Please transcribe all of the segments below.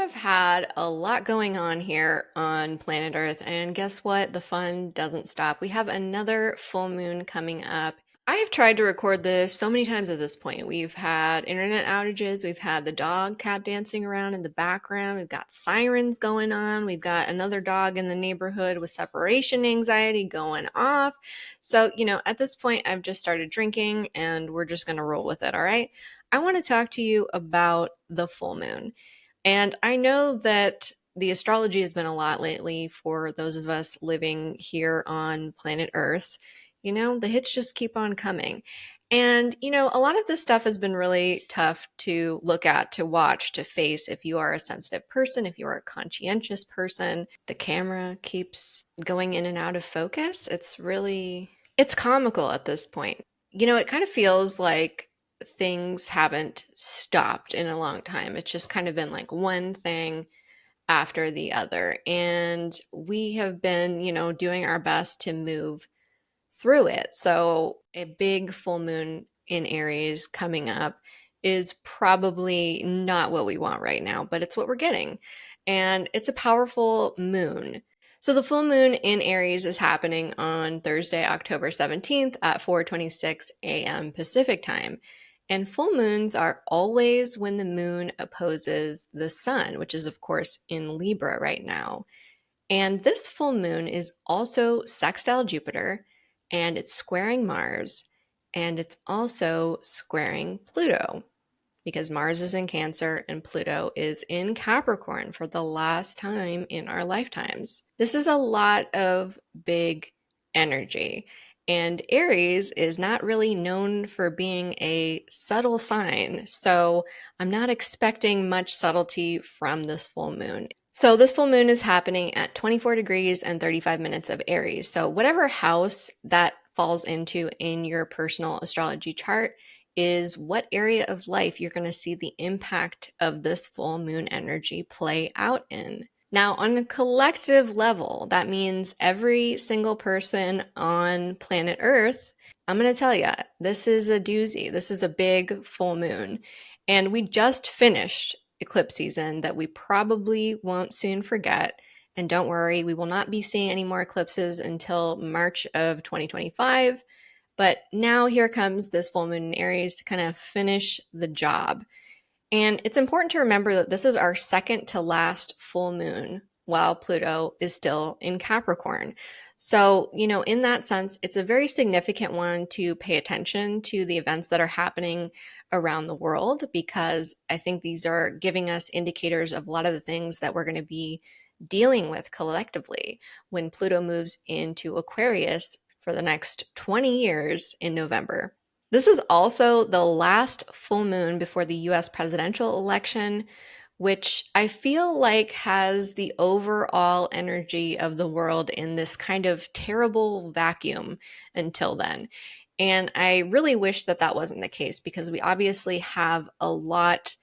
have had a lot going on here on planet Earth, and guess what? The fun doesn't stop. We have another full moon coming up. I have tried to record this so many times at this point. We've had internet outages, we've had the dog tap dancing around in the background, we've got sirens going on, we've got another dog in the neighborhood with separation anxiety going off. So, at this point, I've just started drinking and we're just going to roll with it, all right? I want to talk to you about the full moon. And I know that the astrology has been a lot lately for those of us living here on planet Earth. The hits just keep on coming. And, a lot of this stuff has been really tough to look at, to watch, to face if you are a sensitive person, if you are a conscientious person. The camera keeps going in and out of focus. It's comical at this point. It kind of feels like things haven't stopped in a long time. It's just kind of been like one thing after the other. And we have been, doing our best to move through it. So a big full moon in Aries coming up is probably not what we want right now, but it's what we're getting. And it's a powerful moon. So the full moon in Aries is happening on Thursday, October 17th at 4:26 a.m. Pacific time. And full moons are always when the moon opposes the sun, which is of course in Libra right now. And this full moon is also sextile Jupiter, and it's squaring Mars, and it's also squaring Pluto because Mars is in Cancer and Pluto is in Capricorn for the last time in our lifetimes. This is a lot of big energy. And Aries is not really known for being a subtle sign, so I'm not expecting much subtlety from this full moon. So this full moon is happening at 24 degrees and 35 minutes of Aries. So whatever house that falls into in your personal astrology chart is what area of life you're going to see the impact of this full moon energy play out in. Now, on a collective level, that means every single person on planet Earth, I'm going to tell you, this is a doozy. This is a big full moon. And we just finished eclipse season that we probably won't soon forget. And don't worry, we will not be seeing any more eclipses until March of 2025. But now here comes this full moon in Aries to kind of finish the job. And it's important to remember that this is our second to last full moon while Pluto is still in Capricorn. So, in that sense, it's a very significant one to pay attention to the events that are happening around the world, because I think these are giving us indicators of a lot of the things that we're going to be dealing with collectively when Pluto moves into Aquarius for the next 20 years in November. This is also the last full moon before the US presidential election, which I feel like has the overall energy of the world in this kind of terrible vacuum until then. And I really wish that that wasn't the case, because we obviously have a lot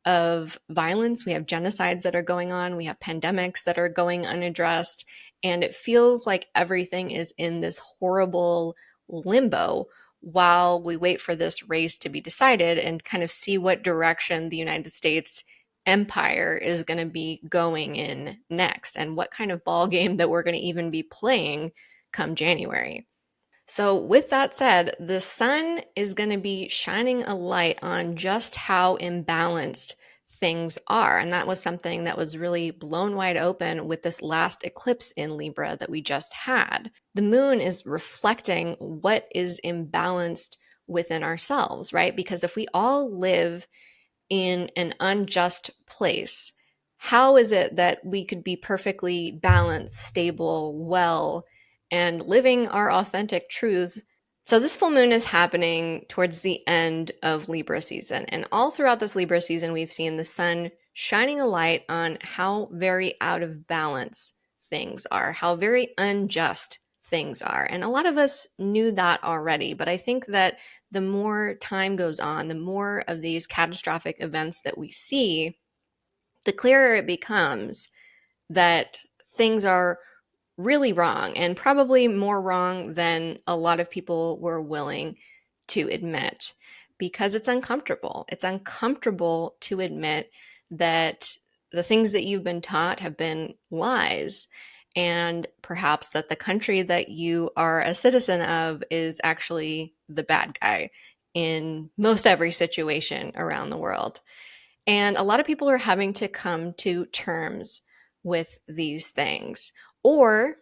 of violence. We have genocides that are going on. We have pandemics that are going unaddressed. And it feels like everything is in this horrible limbo while we wait for this race to be decided and kind of see what direction the United States empire is going to be going in next, and what kind of ball game that we're going to even be playing come January. So, with that said, the sun is going to be shining a light on just how imbalanced things are. And that was something that was really blown wide open with this last eclipse in Libra that we just had. The moon is reflecting what is imbalanced within ourselves, right? Because if we all live in an unjust place, how is it that we could be perfectly balanced, stable, well, and living our authentic truths? So this full moon is happening towards the end of Libra season. And all throughout this Libra season, we've seen the sun shining a light on how very out of balance things are, how very unjust things are. And a lot of us knew that already, but I think that the more time goes on, the more of these catastrophic events that we see, the clearer it becomes that things are really wrong, and probably more wrong than a lot of people were willing to admit, because it's uncomfortable. It's uncomfortable to admit that the things that you've been taught have been lies, and perhaps that the country that you are a citizen of is actually the bad guy in most every situation around the world. And a lot of people are having to come to terms with these things, or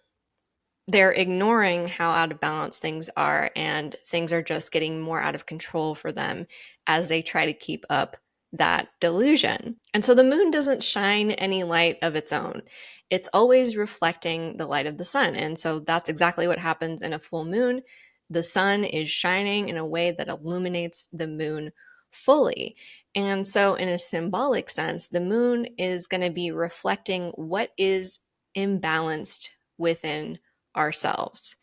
they're ignoring how out of balance things are, and things are just getting more out of control for them as they try to keep up that delusion. And so the moon doesn't shine any light of its own. It's always reflecting the light of the sun. And so that's exactly what happens in a full moon. The sun is shining in a way that illuminates the moon fully. And so, in a symbolic sense, the moon is going to be reflecting what is imbalanced within ourselves.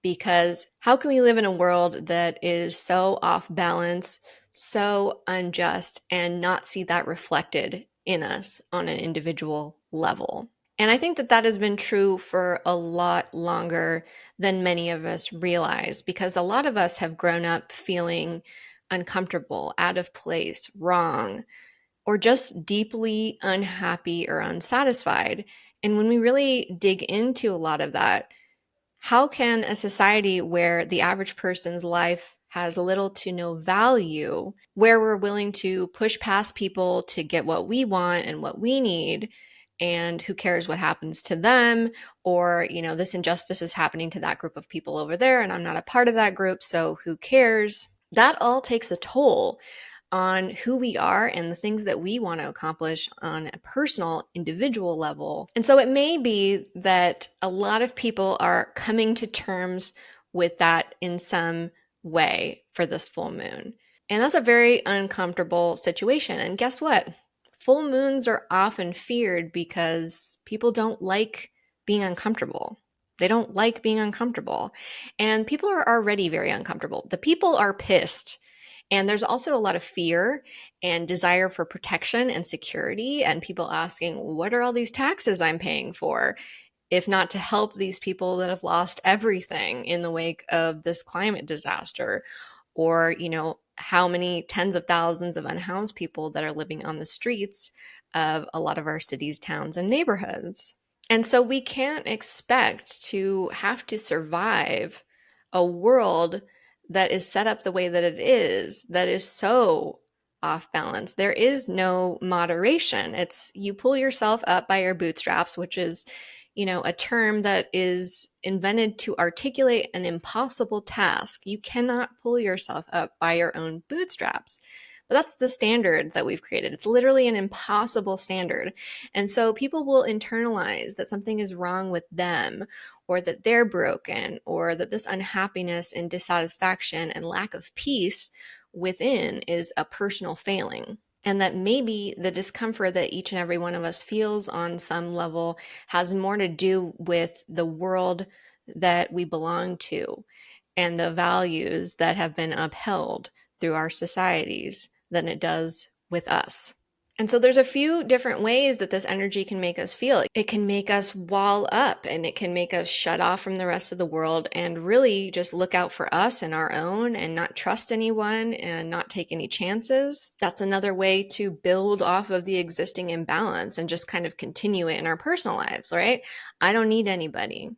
Because how can we live in a world that is so off balance, so unjust, and not see that reflected in us on an individual level? And I think that that has been true for a lot longer than many of us realize, because a lot of us have grown up feeling uncomfortable, out of place, wrong, or just deeply unhappy or unsatisfied. And when we really dig into a lot of that, how can a society where the average person's life has little to no value, where we're willing to push past people to get what we want and what we need, and who cares what happens to them, or, this injustice is happening to that group of people over there, and I'm not a part of that group, so who cares? That all takes a toll on who we are and the things that we want to accomplish on a personal, individual level. And so it may be that a lot of people are coming to terms with that in some way for this full moon. And that's a very uncomfortable situation. And guess what? Full moons are often feared because people don't like being uncomfortable. They don't like being uncomfortable. And people are already very uncomfortable. The people are pissed, and there's also a lot of fear and desire for protection and security, and people asking, what are all these taxes I'm paying for? If not to help these people that have lost everything in the wake of this climate disaster, or, how many tens of thousands of unhoused people that are living on the streets of a lot of our cities, towns, and neighborhoods. And so we can't expect to have to survive a world that is set up the way that is so off balance. There is no moderation. It's you pull yourself up by your bootstraps, which is, a term that is invented to articulate an impossible task. You cannot pull yourself up by your own bootstraps. But that's the standard that we've created. It's literally an impossible standard. And so people will internalize that something is wrong with them, or that they're broken, or that this unhappiness and dissatisfaction and lack of peace within is a personal failing. And that maybe the discomfort that each and every one of us feels on some level has more to do with the world that we belong to and the values that have been upheld through our societies than it does with us. And so there's a few different ways that this energy can make us feel. It can make us wall up, and it can make us shut off from the rest of the world and really just look out for us and our own and not trust anyone and not take any chances. That's another way to build off of the existing imbalance and just kind of continue it in our personal lives, right? I don't need anybody.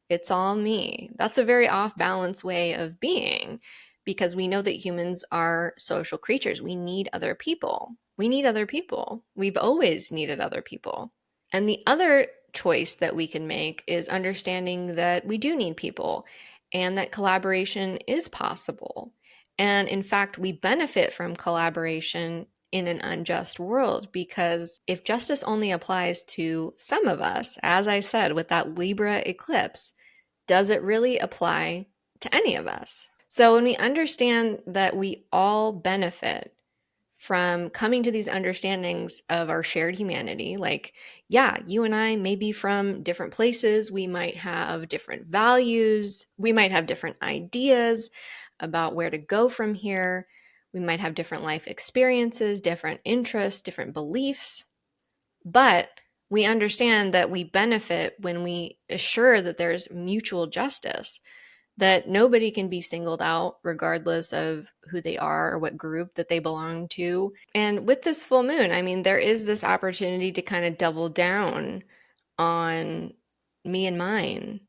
It's all me. That's a very off balance way of being, because we know that humans are social creatures. We need other people. We need other people. We've always needed other people. And the other choice that we can make is understanding that we do need people and that collaboration is possible. And in fact, we benefit from collaboration in an unjust world, because if justice only applies to some of us, as I said with that Libra eclipse, does it really apply to any of us? So when we understand that we all benefit from coming to these understandings of our shared humanity, like, yeah, you and I may be from different places, we might have different values, we might have different ideas about where to go from here, we might have different life experiences, different interests, different beliefs, but we understand that we benefit when we assure that there's mutual justice, that nobody can be singled out regardless of who they are or what group that they belong to. And with this full moon, I mean, there is this opportunity to kind of double down on me and mine.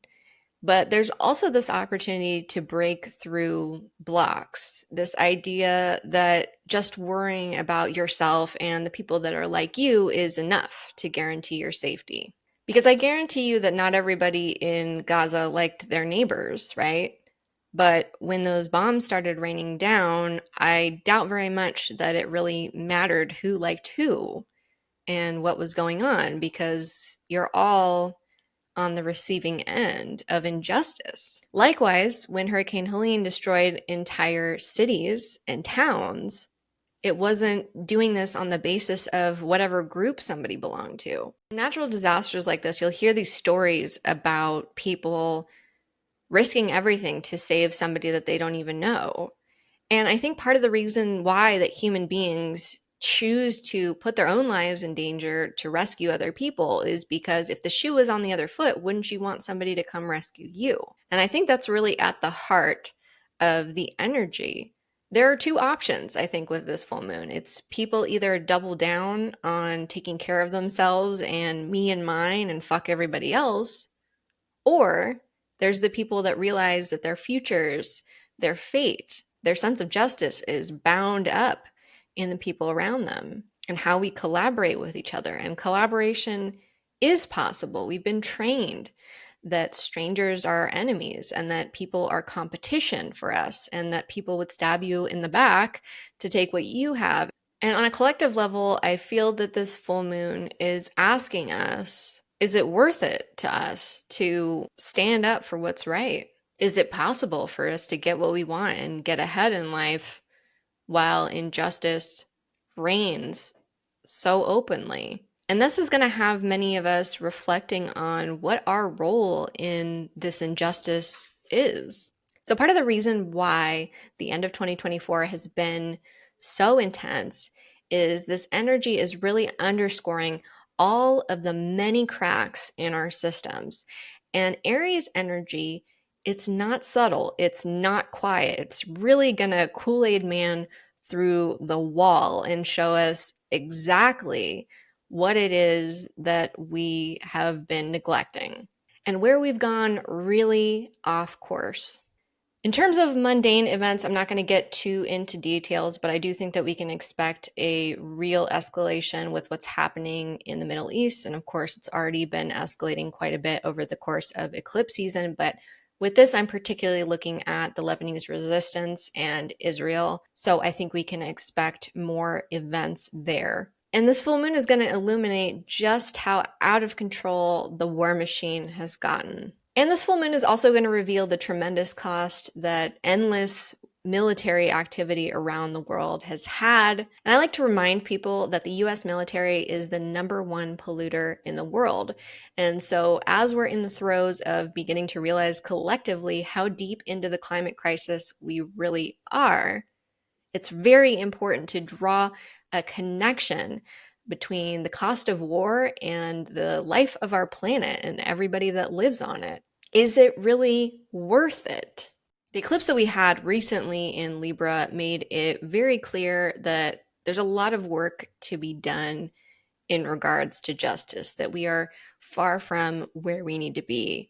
But there's also this opportunity to break through blocks, this idea that just worrying about yourself and the people that are like you is enough to guarantee your safety. Because I guarantee you that not everybody in Gaza liked their neighbors, right? But when those bombs started raining down, I doubt very much that it really mattered who liked who and what was going on, because you're all on the receiving end of injustice. Likewise, when Hurricane Helene destroyed entire cities and towns, it wasn't doing this on the basis of whatever group somebody belonged to. Natural disasters like this, you'll hear these stories about people risking everything to save somebody that they don't even know. And I think part of the reason why that human beings choose to put their own lives in danger to rescue other people is because if the shoe was on the other foot, wouldn't you want somebody to come rescue you? And I think that's really at the heart of the energy. There are two options, I think, with this full moon. It's people either double down on taking care of themselves and me and mine and fuck everybody else, or there's the people that realize that their futures, their fate, their sense of justice is bound up in the people around them and how we collaborate with each other. And collaboration is possible. We've been trained that strangers are our enemies and that people are competition for us and that people would stab you in the back to take what you have. And on a collective level, I feel that this full moon is asking us, is it worth it to us to stand up for what's right? Is it possible for us to get what we want and get ahead in life while injustice reigns so openly? And this is going to have many of us reflecting on what our role in this injustice is. So, part of the reason why the end of 2024 has been so intense is this energy is really underscoring all of the many cracks in our systems. And Aries energy, it's not subtle, it's not quiet. It's really going to Kool-Aid man through the wall and show us exactly what it is that we have been neglecting and where we've gone really off course. In terms of mundane events, I'm not going to get too into details, but I do think that we can expect a real escalation with what's happening in the Middle East. And of course, it's already been escalating quite a bit over the course of eclipse season. But with this, I'm particularly looking at the Lebanese resistance and Israel. So I think we can expect more events there. And this full moon is going to illuminate just how out of control the war machine has gotten. And this full moon is also going to reveal the tremendous cost that endless military activity around the world has had. And I like to remind people that the US military is the #1 polluter in the world. And so as we're in the throes of beginning to realize collectively how deep into the climate crisis we really are, it's very important to draw a connection between the cost of war and the life of our planet and everybody that lives on it. Is it really worth it? The eclipse that we had recently in Libra made it very clear that there's a lot of work to be done in regards to justice, that we are far from where we need to be.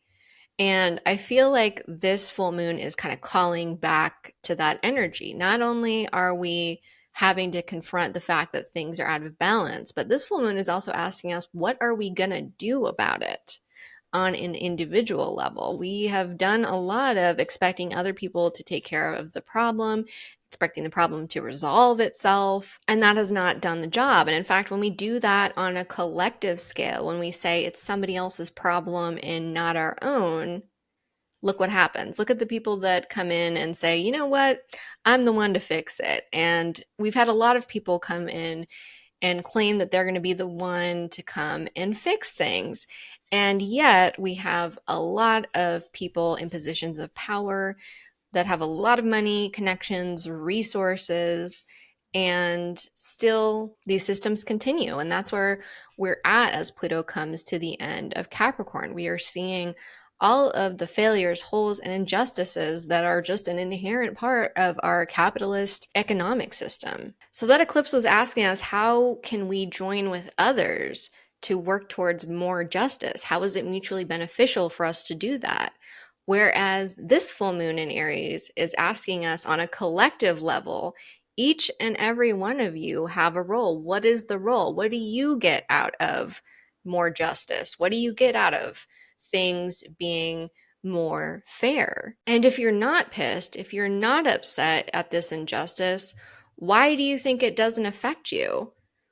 And I feel like this full moon is kind of calling back to that energy. Not only are we having to confront the fact that things are out of balance, but this full moon is also asking us, what are we going to do about it on an individual level? We have done a lot of expecting other people to take care of the problem, expecting the problem to resolve itself, and that has not done the job. And in fact, when we do that on a collective scale, when we say it's somebody else's problem and not our own, look what happens. Look at the people that come in and say, you know what, I'm the one to fix it. And we've had a lot of people come in and claim that they're going to be the one to come and fix things. And yet we have a lot of people in positions of power that have a lot of money, connections, resources, and still these systems continue. And that's where we're at as Pluto comes to the end of Capricorn. We are seeing all of the failures, holes, and injustices that are just an inherent part of our capitalist economic system. So that eclipse was asking us, how can we join with others to work towards more justice? How is it mutually beneficial for us to do that? Whereas this full moon in Aries is asking us on a collective level, each and every one of you have a role. What is the role? What do you get out of more justice? What do you get out of things being more fair? And if you're not pissed, if you're not upset at this injustice, why do you think it doesn't affect you?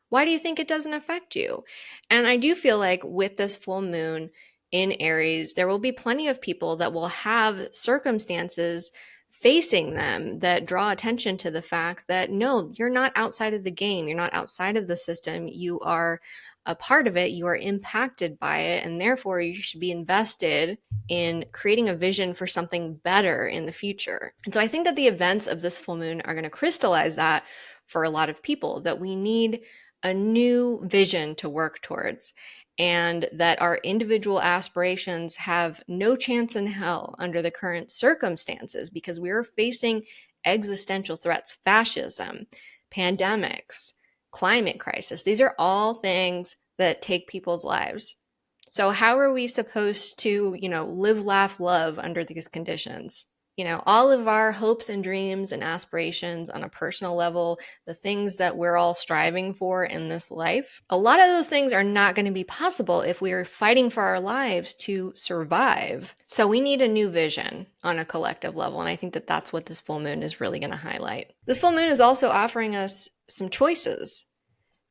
Why do you think it doesn't affect you? And I do feel like with this full moon in Aries, there will be plenty of people that will have circumstances facing them that draw attention to the fact that no, you're not outside of the game. You're not outside of the system. You are a part of it. You are impacted by it. And therefore, you should be invested in creating a vision for something better in the future. And so I think that the events of this full moon are going to crystallize that for a lot of people, that we need a new vision to work towards, and that our individual aspirations have no chance in hell under the current circumstances because we are facing existential threats, fascism, pandemics, climate crisis. These are all things that take people's lives. So how are we supposed to, live, laugh, love under these conditions? All of our hopes and dreams and aspirations on a personal level, the things that we're all striving for in this life, a lot of those things are not going to be possible if we are fighting for our lives to survive. So we need a new vision on a collective level. And I think that that's what this full moon is really going to highlight. This full moon is also offering us some choices,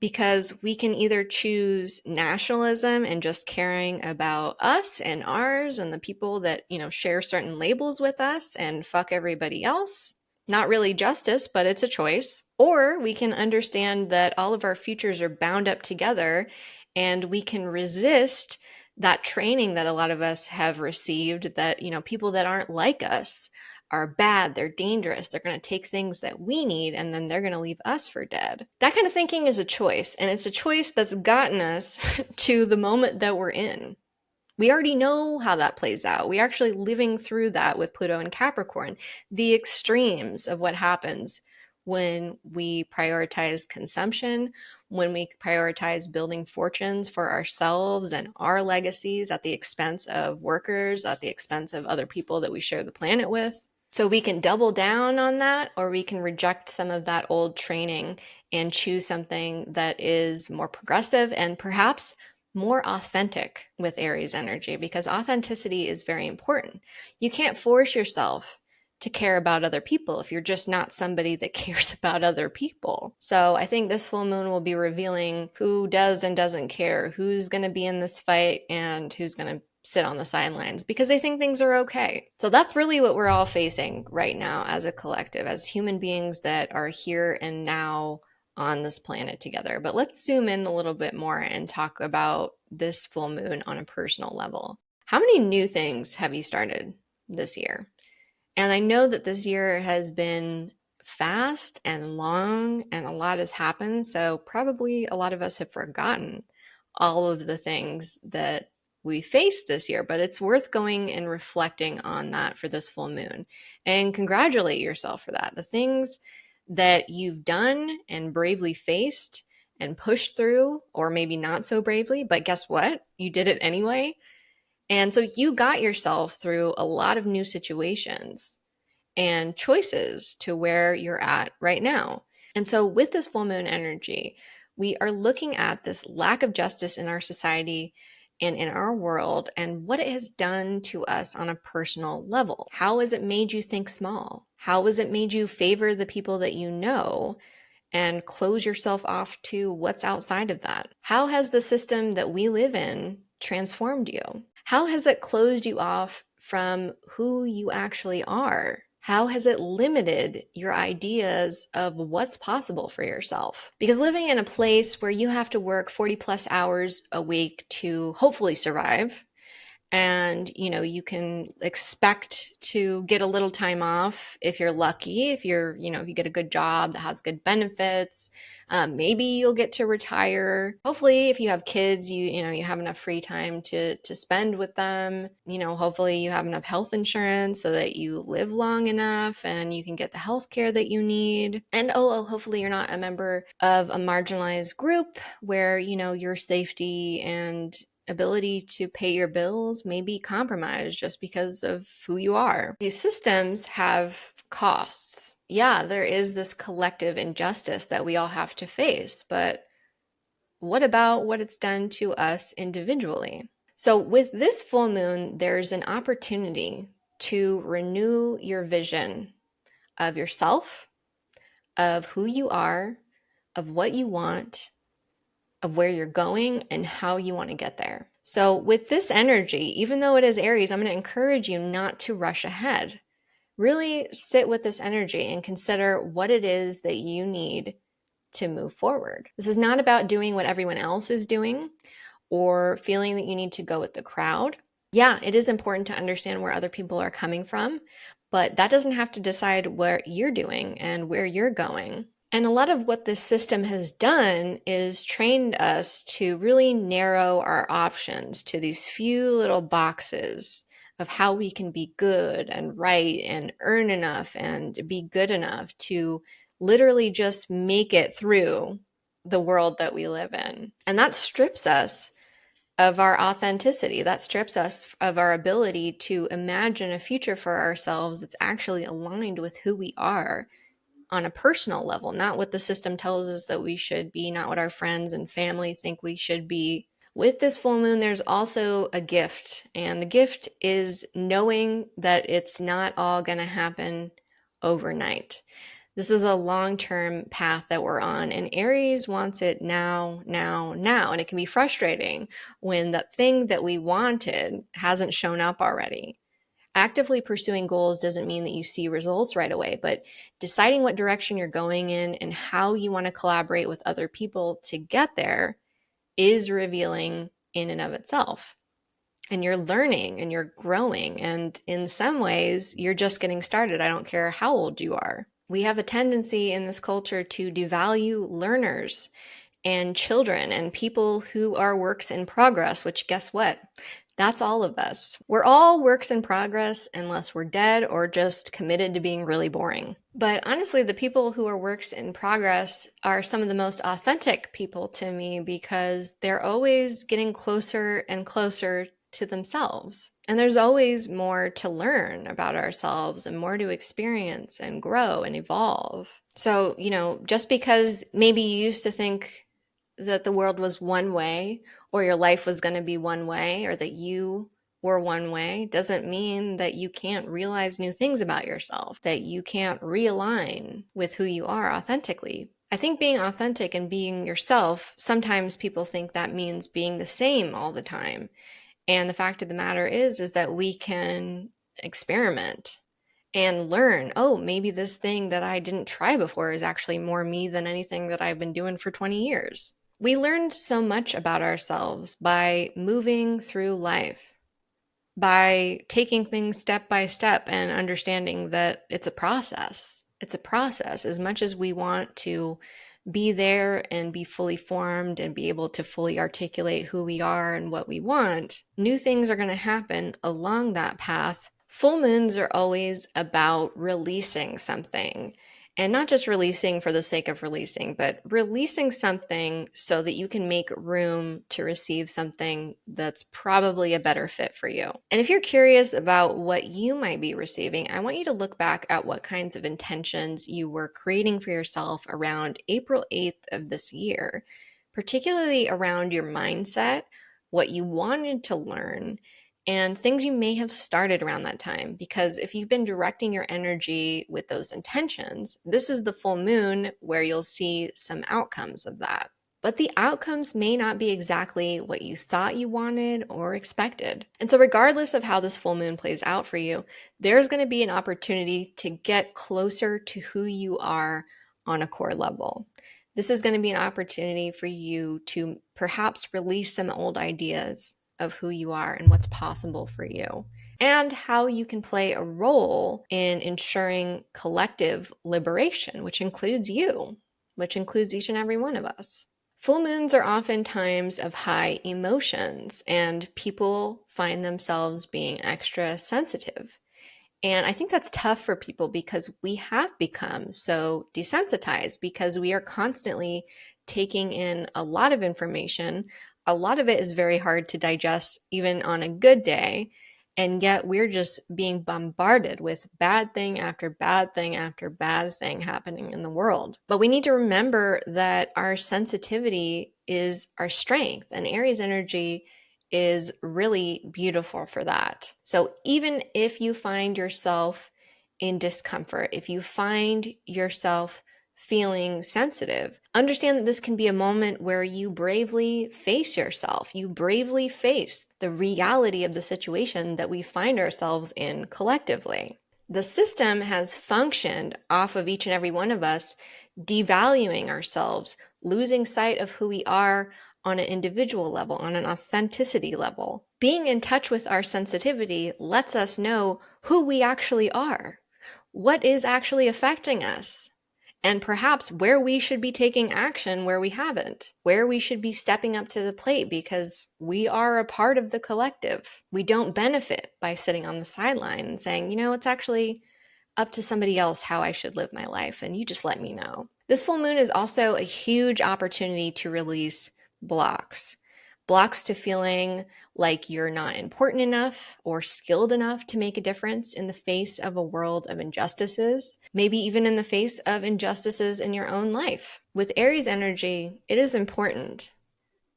because we can either choose nationalism and just caring about us and ours and the people that, share certain labels with us and fuck everybody else. Not really justice, but it's a choice. Or we can understand that all of our futures are bound up together and we can resist that training that a lot of us have received, that, people that aren't like us are bad, they're dangerous, they're going to take things that we need, and then they're going to leave us for dead. That kind of thinking is a choice, and it's a choice that's gotten us to the moment that we're in. We already know how that plays out. We're actually living through that with Pluto and Capricorn, the extremes of what happens when we prioritize consumption, when we prioritize building fortunes for ourselves and our legacies at the expense of workers, at the expense of other people that we share the planet with. So we can double down on that, or we can reject some of that old training and choose something that is more progressive and perhaps more authentic with Aries energy, because authenticity is very important. You can't force yourself to care about other people if you're just not somebody that cares about other people. So I think this full moon will be revealing who does and doesn't care, who's going to be in this fight and who's going to sit on the sidelines because they think things are okay. So that's really what we're all facing right now as a collective, as human beings that are here and now on this planet together. But let's zoom in a little bit more and talk about this full moon on a personal level. How many new things have you started this year? And I know that this year has been fast and long and a lot has happened. So probably a lot of us have forgotten all of the things that we faced this year, but it's worth going and reflecting on that for this full moon and congratulate yourself for that. The things that you've done and bravely faced and pushed through, or maybe not so bravely, but guess what? You did it anyway. And so you got yourself through a lot of new situations and choices to where you're at right now. And so with this full moon energy, we are looking at this lack of justice in our society and in our world and what it has done to us on a personal level. How has it made you think small? How has it made you favor the people that you know and close yourself off to what's outside of that? How has the system that we live in transformed you? How has it closed you off from who you actually are? How has it limited your ideas of what's possible for yourself? Because living in a place where you have to work 40 plus hours a week to hopefully survive, And, you can expect to get a little time off if you're lucky, if if you get a good job that has good benefits. Maybe you'll get to retire. Hopefully, if you have kids, you have enough free time to spend with them. Hopefully you have enough health insurance so that you live long enough and you can get the health care that you need. And hopefully you're not a member of a marginalized group where, your safety and ability to pay your bills may be compromised just because of who you are. These systems have costs. Yeah, there is this collective injustice that we all have to face, but what about what it's done to us individually? So with this full moon, there's an opportunity to renew your vision of yourself, of who you are, of what you want, of where you're going and how you want to get there. So with this energy, even though it is Aries, I'm going to encourage you not to rush ahead. Really sit with this energy and consider what it is that you need to move forward. This is not about doing what everyone else is doing or feeling that you need to go with the crowd. Yeah, it is important to understand where other people are coming from, but that doesn't have to decide what you're doing and where you're going. And a lot of what this system has done is trained us to really narrow our options to these few little boxes of how we can be good and right and earn enough and be good enough to literally just make it through the world that we live in. And that strips us of our authenticity. That strips us of our ability to imagine a future for ourselves that's actually aligned with who we are on a personal level, not what the system tells us that we should be, not what our friends and family think we should be. With this full moon, there's also a gift, and the gift is knowing that it's not all going to happen overnight. This is a long-term path that we're on, and Aries wants it now, now, now. And it can be frustrating when that thing that we wanted hasn't shown up already. Actively pursuing goals doesn't mean that you see results right away, but deciding what direction you're going in and how you want to collaborate with other people to get there is revealing in and of itself. And you're learning and you're growing. And in some ways, you're just getting started. I don't care how old you are. We have a tendency in this culture to devalue learners and children and people who are works in progress, which guess what? That's all of us. We're all works in progress unless we're dead or just committed to being really boring. But honestly, the people who are works in progress are some of the most authentic people to me because they're always getting closer and closer to themselves. And there's always more to learn about ourselves and more to experience and grow and evolve. So, just because maybe you used to think that the world was one way or your life was going to be one way or that you were one way doesn't mean that you can't realize new things about yourself, that you can't realign with who you are authentically. I think being authentic and being yourself, sometimes people think that means being the same all the time. And the fact of the matter is that we can experiment and learn, oh, maybe this thing that I didn't try before is actually more me than anything that I've been doing for 20 years. We learned so much about ourselves by moving through life, by taking things step by step and understanding that it's a process. It's a process. As much as we want to be there and be fully formed and be able to fully articulate who we are and what we want, new things are going to happen along that path. Full moons are always about releasing something. And not just releasing for the sake of releasing, but releasing something so that you can make room to receive something that's probably a better fit for you. And if you're curious about what you might be receiving, I want you to look back at what kinds of intentions you were creating for yourself around April 8th of this year, particularly around your mindset, what you wanted to learn, and things you may have started around that time. Because if you've been directing your energy with those intentions, this is the full moon where you'll see some outcomes of that. But the outcomes may not be exactly what you thought you wanted or expected. And so regardless of how this full moon plays out for you, there's going to be an opportunity to get closer to who you are on a core level. This is going to be an opportunity for you to perhaps release some old ideas of who you are and what's possible for you, and how you can play a role in ensuring collective liberation, which includes you, which includes each and every one of us. Full moons are often times of high emotions, and people find themselves being extra sensitive. And I think that's tough for people because we have become so desensitized because we are constantly taking in a lot of information. A lot of it is very hard to digest, even on a good day. And yet we're just being bombarded with bad thing after bad thing after bad thing happening in the world. But we need to remember that our sensitivity is our strength, and Aries energy is really beautiful for that. So even if you find yourself in discomfort, if you find yourself feeling sensitive, understand that this can be a moment where you bravely face yourself. You bravely face the reality of the situation that we find ourselves in collectively. The system has functioned off of each and every one of us devaluing ourselves, losing sight of who we are on an individual level, on an authenticity level. Being in touch with our sensitivity lets us know who we actually are, what is actually affecting us, and perhaps where we should be taking action where we haven't, where we should be stepping up to the plate because we are a part of the collective. We don't benefit by sitting on the sideline and saying, it's actually up to somebody else how I should live my life, and you just let me know. This full moon is also a huge opportunity to release blocks to feeling like you're not important enough or skilled enough to make a difference in the face of a world of injustices, maybe even in the face of injustices in your own life. With Aries energy, it is important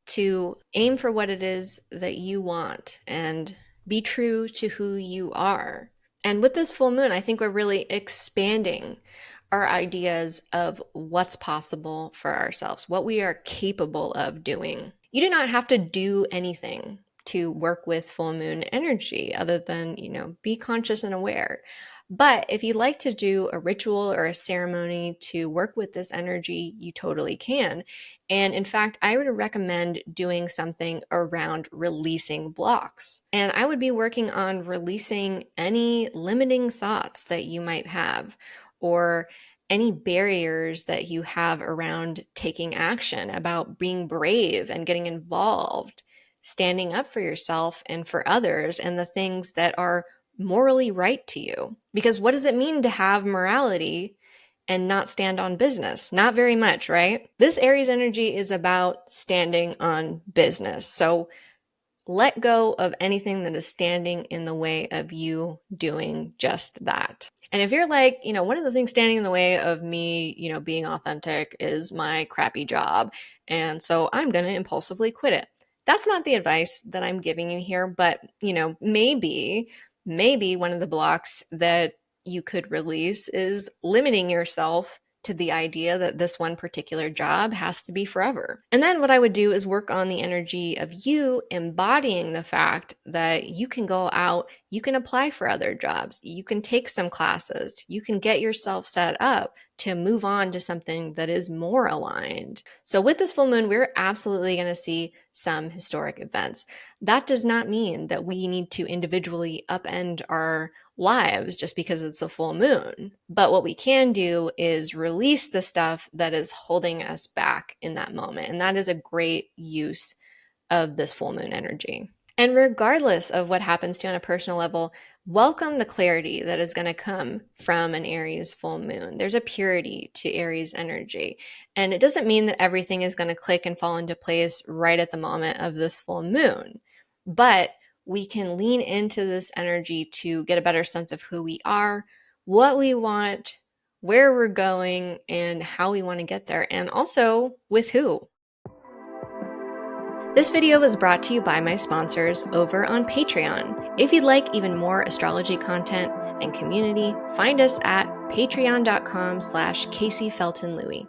to aim for what it is that you want and be true to who you are. And with this full moon, I think we're really expanding our ideas of what's possible for ourselves, what we are capable of doing. You do not have to do anything to work with full moon energy other than, be conscious and aware. But if you'd like to do a ritual or a ceremony to work with this energy, you totally can. And in fact, I would recommend doing something around releasing blocks. And I would be working on releasing any limiting thoughts that you might have, or any barriers that you have around taking action, about being brave and getting involved, standing up for yourself and for others, and the things that are morally right to you. Because what does it mean to have morality and not stand on business? Not very much, right? This Aries energy is about standing on business. So let go of anything that is standing in the way of you doing just that. And if you're like, one of the things standing in the way of me, being authentic is my crappy job, and so I'm going to impulsively quit it. That's not the advice that I'm giving you here, but, maybe one of the blocks that you could release is limiting yourself to the idea that this one particular job has to be forever. And then what I would do is work on the energy of you embodying the fact that you can go out, you can apply for other jobs, you can take some classes, you can get yourself set up to move on to something that is more aligned. So with this full moon, we're absolutely going to see some historic events. That does not mean that we need to individually upend our lives just because it's a full moon. But what we can do is release the stuff that is holding us back in that moment. And that is a great use of this full moon energy. And regardless of what happens to you on a personal level, welcome the clarity that is going to come from an Aries full moon. There's a purity to Aries energy. And it doesn't mean that everything is going to click and fall into place right at the moment of this full moon. But we can lean into this energy to get a better sense of who we are, what we want, where we're going, and how we want to get there, and also with who. This video was brought to you by my sponsors over on Patreon. If you'd like even more astrology content and community, find us at patreon.com/Kaycee Felton-Lui.